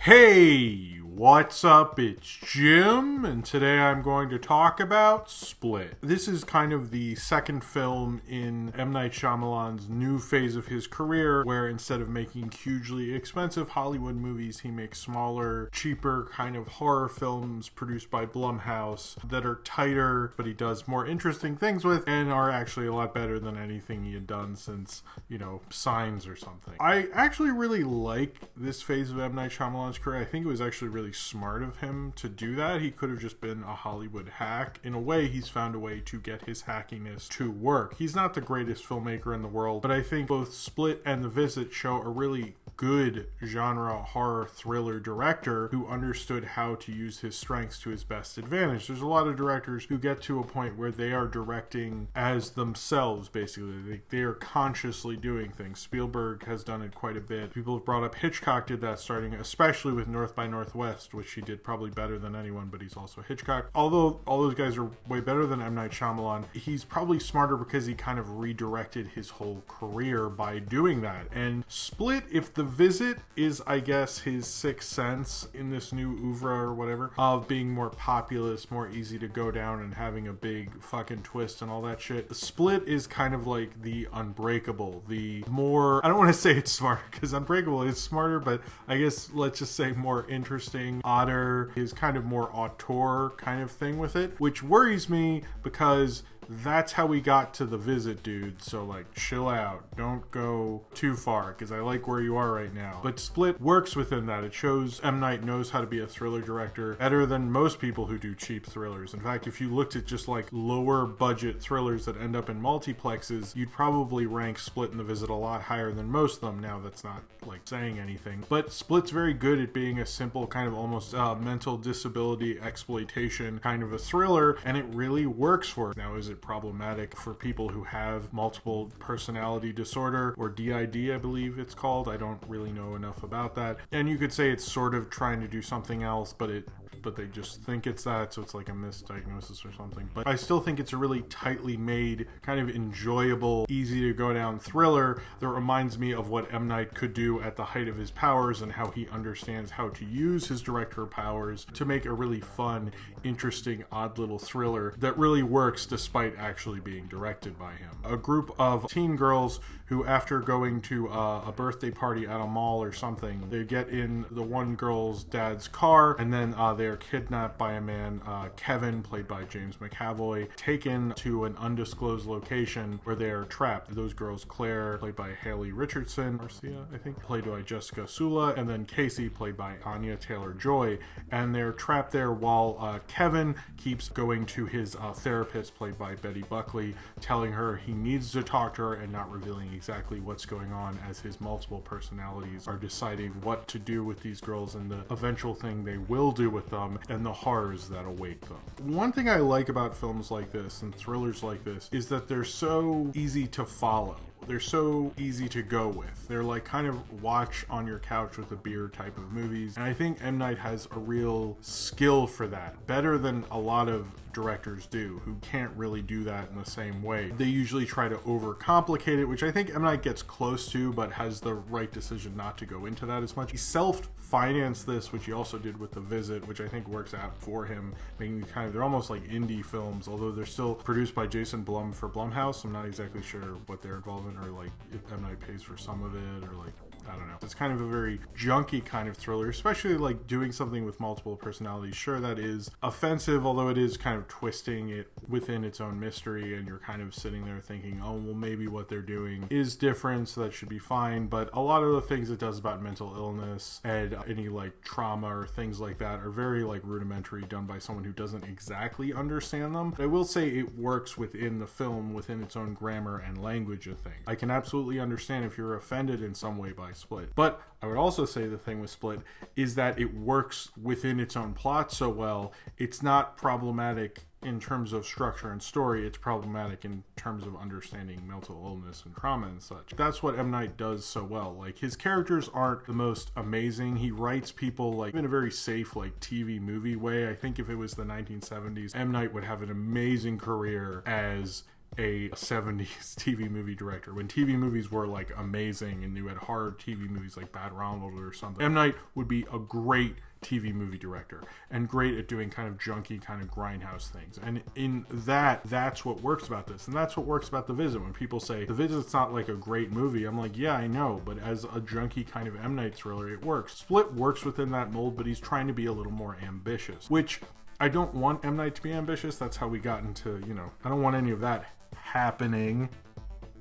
Hey, what's up? It's Jim, and today I'm going to talk about Split. This is kind of the second film in M. Night Shyamalan's new phase of his career, where instead of making hugely expensive Hollywood movies, he makes smaller, cheaper kind of horror films produced by Blumhouse that are tighter, but he does more interesting things with, and are actually a lot better than anything he had done since, Signs or something. I actually really like this phase of M. Night Shyamalan's career. I think it was actually really smart of him to do that. He could have just been a Hollywood hack. In a way, he's found a way to get his hackiness to work. He's not the greatest filmmaker in the world, but I think both Split and The Visit show a really good genre horror thriller director who understood how to use his strengths to his best advantage. There's a lot of directors who get to a point where they are directing as themselves, basically. They are consciously doing things. Spielberg has done it quite a bit. People have brought up Hitchcock did that, starting especially with North by Northwest, which he did probably better than anyone, but he's also Hitchcock. Although all those guys are way better than M. Night Shyamalan, he's probably smarter because he kind of redirected his whole career by doing that. And Split, if The Visit is, I guess, his sixth sense in this new oeuvre or whatever, of being more populist, more easy to go down and having a big fucking twist and all that shit, Split is kind of like the Unbreakable, the more, I don't want to say it's smarter, because Unbreakable is smarter, but I guess let's just say more interesting, odder, is kind of more auteur kind of thing with it, which worries me because that's how we got to The Visit, dude. So, chill out. Don't go too far, because I like where you are right now. But Split works within that. It shows M. Night knows how to be a thriller director better than most people who do cheap thrillers. In fact, if you looked at just, lower budget thrillers that end up in multiplexes, you'd probably rank Split and The Visit a lot higher than most of them. Now, that's not, saying anything. But Split's very good at being a simple, kind of almost mental disability exploitation kind of a thriller, and it really works for it. Now, is it problematic for people who have multiple personality disorder, or DID, I believe it's called? I don't really know enough about that. And you could say it's sort of trying to do something else, but they just think it's that, so it's like a misdiagnosis or something. But I still think it's a really tightly made, kind of enjoyable, easy to go down thriller that reminds me of what M. Night could do at the height of his powers, and how he understands how to use his director powers to make a really fun, interesting, odd little thriller that really works despite actually being directed by him. A group of teen girls who, after going to a birthday party at a mall or something, they get in the one girl's dad's car, and then they are kidnapped by a man, Kevin, played by James McAvoy, taken to an undisclosed location where they are trapped. Those girls, Claire, played by Haley Richardson, Marcia, I think, played by Jessica Sula, and then Casey, played by Anya Taylor-Joy, and they're trapped there while Kevin keeps going to his therapist, played by Betty Buckley, telling her he needs to talk to her and not revealing exactly what's going on, as his multiple personalities are deciding what to do with these girls and the eventual thing they will do with them and the horrors that await them. One thing I like about films like this and thrillers like this is that they're so easy to follow. They're so easy to go with. They're kind of watch on your couch with a beer type of movies. And I think M. Night has a real skill for that. Better than a lot of directors do, who can't really do that in the same way. They usually try to overcomplicate it, which I think M. Night gets close to, but has the right decision not to go into that as much. He self-financed this, which he also did with The Visit, which I think works out for him, making they're almost like indie films, although they're still produced by Jason Blum for Blumhouse. I'm not exactly sure what their involvement, or if M. Night pays for some of it, or I don't know. It's kind of a very junky kind of thriller, especially doing something with multiple personalities. Sure, that is offensive, although it is kind of twisting it within its own mystery, and you're kind of sitting there thinking, oh, well, maybe what they're doing is different, so that should be fine. But a lot of the things it does about mental illness and any trauma or things like that are very rudimentary, done by someone who doesn't exactly understand them. But I will say it works within the film, within its own grammar and language of things. I can absolutely understand if you're offended in some way by Split. But I would also say the thing with Split is that it works within its own plot so well. It's not problematic in terms of structure and story. It's problematic in terms of understanding mental illness and trauma and such. That's what M. Night does so well. His characters aren't the most amazing. He writes people in a very safe TV movie way. I think if it was the 1970s, M. Night would have an amazing career as a 70s TV movie director. When TV movies were like amazing and you had horror TV movies like Bad Ronald or something, M. Night would be a great TV movie director and great at doing kind of junky, kind of grindhouse things. And in that's what works about this. And that's what works about The Visit. When people say The Visit's not like a great movie, I'm like, yeah, I know, but as a junky kind of M. Night thriller, it works. Split works within that mold, but he's trying to be a little more ambitious, which I don't want M. Night to be ambitious. That's how we got into, I don't want any of that happening.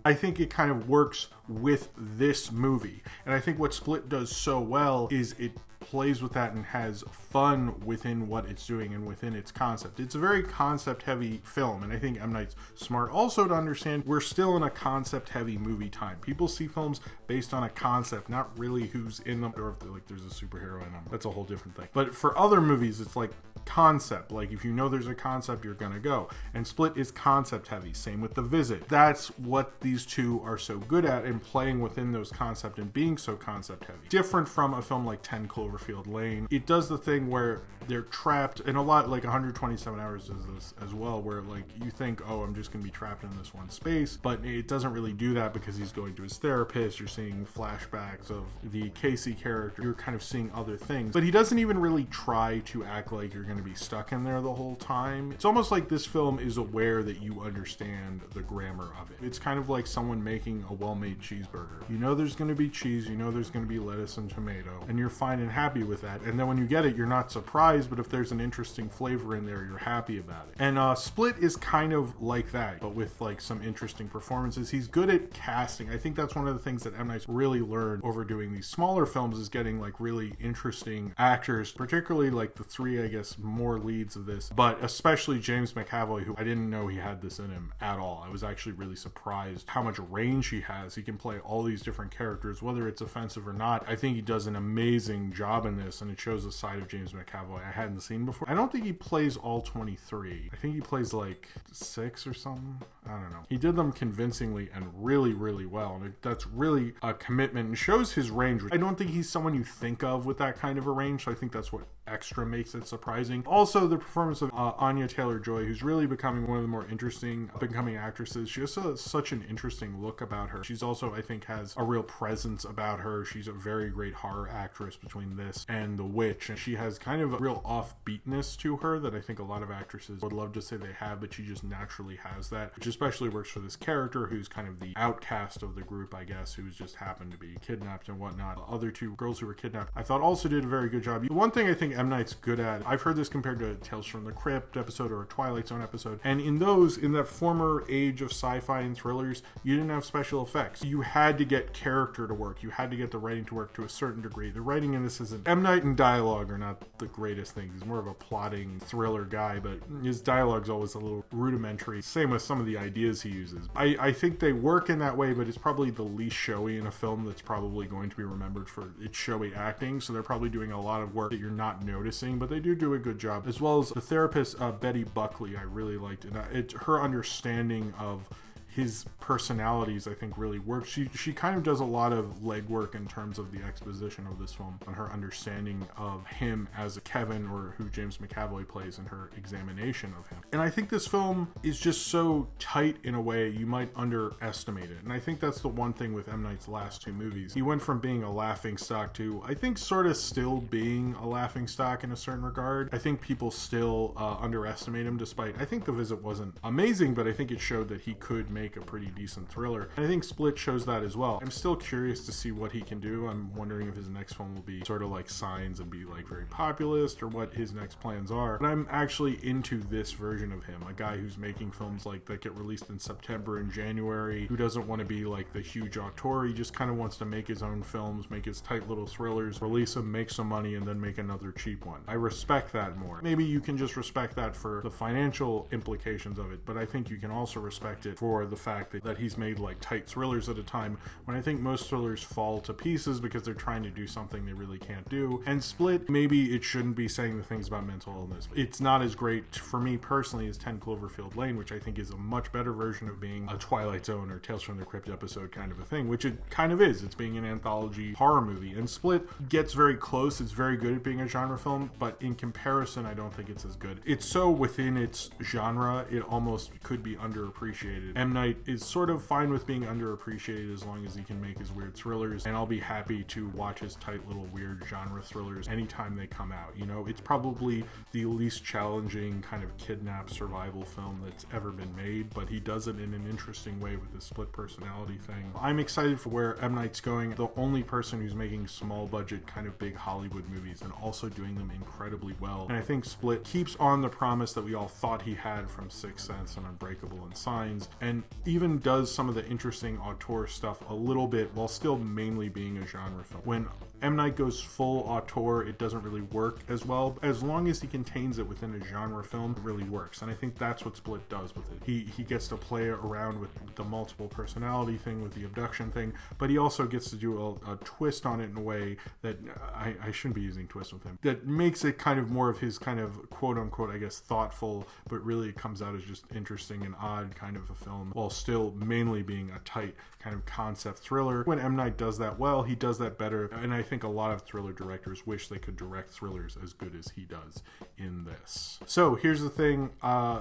I think it kind of works with this movie. And I think what Split does so well is it plays with that and has fun within what it's doing and within its concept. It's a very concept heavy film, and I think M. Night's smart also to understand we're still in a concept heavy movie time. People see films based on a concept, not really who's in them, or if there's a superhero in them. That's a whole different thing. But for other movies, it's like concept. Like if you know there's a concept, you're gonna go. And Split is concept heavy. Same with The Visit. That's what these two are so good at, in playing within those concept and being so concept heavy. Different from a film like 10 Cloverfield Lane. It does the thing where they're trapped, and a lot like 127 Hours is this as well, where like you think, oh, I'm just gonna be trapped in this one space, but it doesn't really do that because he's going to his therapist. You're seeing flashbacks of the Casey character. You're kind of seeing other things, but he doesn't even really try to act like you're going to be stuck in there the whole time. It's almost like this film is aware that you understand the grammar of it. It's kind of like someone making a well-made cheeseburger. You know there's going to be cheese, you know there's going to be lettuce and tomato, and you're fine and happy with that. And then when you get it, you're not surprised, but if there's an interesting flavor in there, you're happy about it. And Split is kind of like that, but with like some interesting performances. He's good at casting. I think that's one of the things that M. Night's really learned over doing these smaller films, is getting like really interesting actors, particularly like the three, I guess, more leads of this, but especially James McAvoy, who I didn't know he had this in him at all. I was actually really surprised how much range he has. He can play all these different characters, whether it's offensive or not. I think he does an amazing job in this, and it shows a side of James McAvoy I hadn't seen before. I don't think he plays all 23. I think he plays like 6 or something. I don't know. He did them convincingly and really, really well, and that's really a commitment and shows his range. I don't think he's someone you think of with that kind of a range, so I think that's what extra makes it surprising. Also, the performance of Anya Taylor-Joy, who's really becoming one of the more interesting up-and-coming actresses. She has such an interesting look about her. She's also, I think, has a real presence about her. She's a very great horror actress between this and The Witch, and she has kind of a real offbeatness to her that I think a lot of actresses would love to say they have, but she just naturally has that, which especially works for this character who's kind of the outcast of the group, I guess, who's just happened to be kidnapped and whatnot. The other two girls who were kidnapped, I thought, also did a very good job. One thing I think M. Night's good at, I've heard this compared to a Tales from the Crypt episode or a Twilight Zone episode, and in that former age of sci-fi and thrillers, you didn't have special effects. You had to get character to work. You had to get the writing to work to a certain degree. The writing in this isn't... M. Night and dialogue are not the greatest thing. He's more of a plotting thriller guy, but his dialogue's always a little rudimentary. Same with some of the ideas he uses. I think they work in that way, but it's probably the least showy in a film that's probably going to be remembered for its showy acting, so they're probably doing a lot of work that you're not noticing, but they do a good job. As well as the therapist, Betty Buckley, I really liked it. Her understanding of his personalities, I think, really works. She kind of does a lot of legwork in terms of the exposition of this film on her understanding of him as a Kevin, or who James McAvoy plays, in her examination of him. And I think this film is just so tight in a way you might underestimate it. And I think that's the one thing with M. Night's last two movies. He went from being a laughingstock to, I think, sort of still being a laughingstock in a certain regard. I think people still underestimate him, despite, I think The Visit wasn't amazing, but I think it showed that he could make a pretty decent thriller. And I think Split shows that as well. I'm still curious to see what he can do. I'm wondering if his next film will be sort of like Signs and be like very populist, or what his next plans are. But I'm actually into this version of him, a guy who's making films like that get released in September and January, who doesn't want to be like the huge auteur. He just kind of wants to make his own films, make his tight little thrillers, release them, make some money, and then make another cheap one. I respect that more. Maybe you can just respect that for the financial implications of it, but I think you can also respect it for the fact that he's made like tight thrillers at a time when I think most thrillers fall to pieces because they're trying to do something they really can't do. And Split, maybe it shouldn't be saying the things about mental illness. It's not as great for me personally as 10 Cloverfield Lane, which I think is a much better version of being a Twilight Zone or Tales from the Crypt episode kind of a thing, which it kind of is. It's being an anthology horror movie. And Split gets very close. It's very good at being a genre film, but in comparison, I don't think it's as good. It's so within its genre, it almost could be underappreciated. M. Night is sort of fine with being underappreciated as long as he can make his weird thrillers, and I'll be happy to watch his tight little weird genre thrillers anytime they come out. You know, it's probably the least challenging kind of kidnap survival film that's ever been made, but he does it in an interesting way with his split personality thing. I'm excited for where M. Night's going. The only person who's making small budget kind of big Hollywood movies and also doing them incredibly well. And I think Split keeps on the promise that we all thought he had from Sixth Sense and Unbreakable and Signs, and even does some of the interesting auteur stuff a little bit while still mainly being a genre film. When M. Night goes full auteur, it doesn't really work as well. As long as he contains it within a genre film, it really works. And I think that's what Split does with it. He gets to play around with the multiple personality thing, with the abduction thing, but he also gets to do a twist on it in a way that I shouldn't be using twist with him, that makes it kind of more of his kind of quote unquote, I guess, thoughtful, but really it comes out as just interesting and odd kind of a film while still mainly being a tight kind of concept thriller. When M. Night does that well, he does that better, and I think a lot of thriller directors wish they could direct thrillers as good as he does in this. So here's the thing,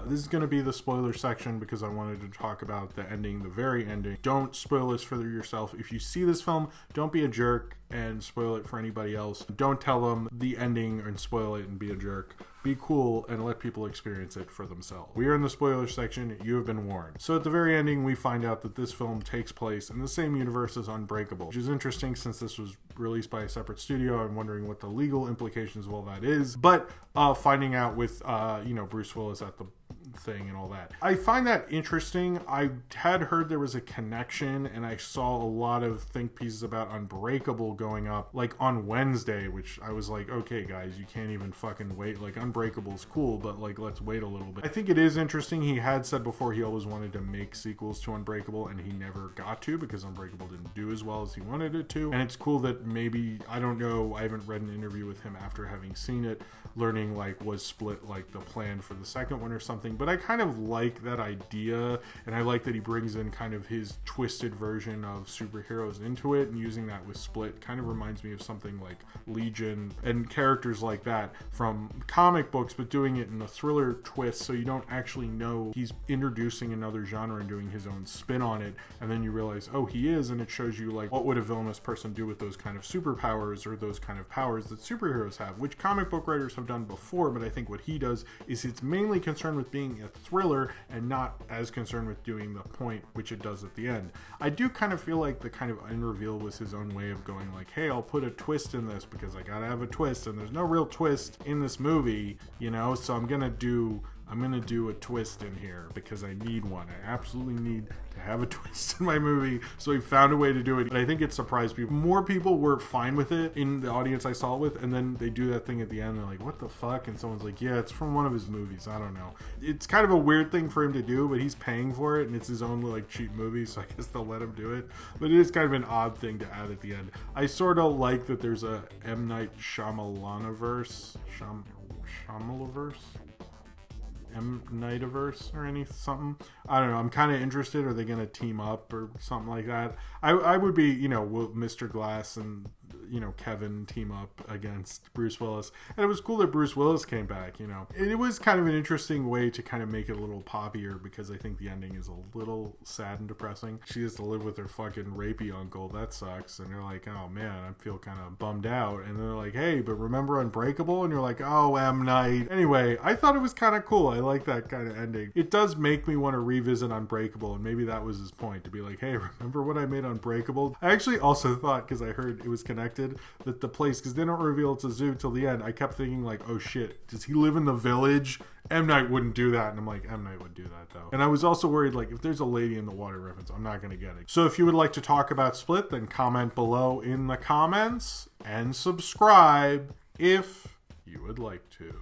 this is going to be the spoiler section because I wanted to talk about the ending, the very ending. Don't spoil this for yourself. If you see this film, don't be a jerk and spoil it for anybody else. Don't tell them the ending and spoil it and be a jerk. Be cool and let people experience it for themselves. We are in the spoiler section. You have been warned. So at the very ending, we find out that this film takes place in the same universe as Unbreakable, which is interesting since this was released by a separate studio. I'm wondering what the legal implications of all that is. But finding out with, Bruce Willis at the thing and all that. I find that interesting. I had heard there was a connection, and I saw a lot of think pieces about Unbreakable going up like on Wednesday, which I was like, okay guys, you can't even fucking wait. Like Unbreakable's cool, but like let's wait a little bit. I think it is interesting. He had said before he always wanted to make sequels to Unbreakable, and he never got to because Unbreakable didn't do as well as he wanted it to. And it's cool that maybe, I don't know, I haven't read an interview with him after having seen it, learning like was Split like the plan for the second one or something, but I kind of like that idea, and I like that he brings in kind of his twisted version of superheroes into it, and using that with Split kind of reminds me of something like Legion and characters like that from comic books, but doing it in a thriller twist, so you don't actually know he's introducing another genre and doing his own spin on it, and then you realize, oh, he is, and it shows you like what would a villainous person do with those kind of superpowers or those kind of powers that superheroes have, which comic book writers have done before, but I think what he does is it's mainly concerned with being a thriller and not as concerned with doing the point, which it does at the end. I do kind of feel like the kind of end reveal was his own way of going like, hey, I'll put a twist in this because I gotta have a twist, and there's no real twist in this movie, so I'm gonna do a twist in here because I need one. I absolutely need to have a twist in my movie, so he found a way to do it. But I think it surprised people. More people were fine with it in the audience I saw it with, and then they do that thing at the end, they're like, what the fuck? And someone's like, yeah, it's from one of his movies. I don't know. It's kind of a weird thing for him to do, but he's paying for it, and it's his own like cheap movie, so I guess they'll let him do it. But it is kind of an odd thing to add at the end. I sort of like that there's a M. Night Shyamalaniverse. Shyamalaverse? M. Nightiverse or something. I don't know. I'm kind of interested. Are they going to team up or something like that? I would be, will Mr. Glass and Kevin team up against Bruce Willis. And it was cool that Bruce Willis came back, It was kind of an interesting way to kind of make it a little poppier, because I think the ending is a little sad and depressing. She has to live with her fucking rapey uncle. That sucks. And you're like, oh man, I feel kind of bummed out. And they're like, hey, but remember Unbreakable? And you're like, oh, M. Night. Anyway, I thought it was kind of cool. I like that kind of ending. It does make me want to revisit Unbreakable, and maybe that was his point, to be like, hey, remember when I made Unbreakable? I actually also thought, because I heard it was connected, that the place, because they don't reveal it's a zoo till the end, I kept thinking like, oh shit, does he live in the village? M. Night wouldn't do that. And I'm like, M. Night would do that though. And I was also worried, like, if there's a lady in the water reference, I'm not going to get it. So if you would like to talk about Split, then comment below in the comments and subscribe if you would like to.